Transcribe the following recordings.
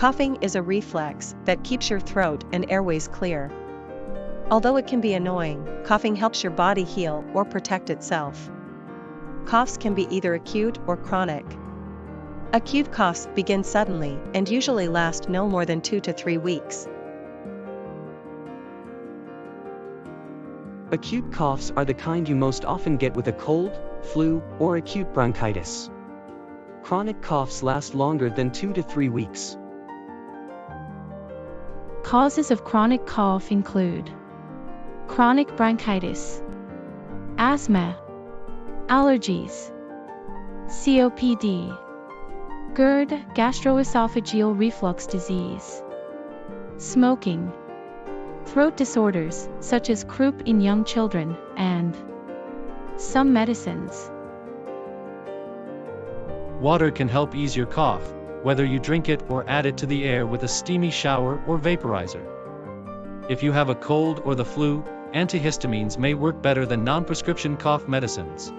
Coughing is a reflex that keeps your throat and airways clear. Although it can be annoying, coughing helps your body heal or protect itself. Coughs can be either acute or chronic. Acute coughs begin suddenly and usually last no more than 2 to 3 weeks. Acute coughs are the kind you most often get with a cold, flu, or acute bronchitis. Chronic coughs last longer than 2 to 3 weeks. Causes of chronic cough include chronic bronchitis, asthma, allergies, COPD, GERD, gastroesophageal reflux disease, smoking, throat disorders such as croup in young children, and some medicines. Water can help ease your cough, whether you drink it or add it to the air with a steamy shower or vaporizer. If you have a cold or the flu, antihistamines may work better than non-prescription cough medicines.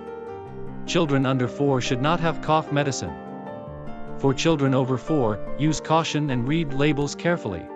Children under 4 should not have cough medicine. For children over 4, use caution and read labels carefully.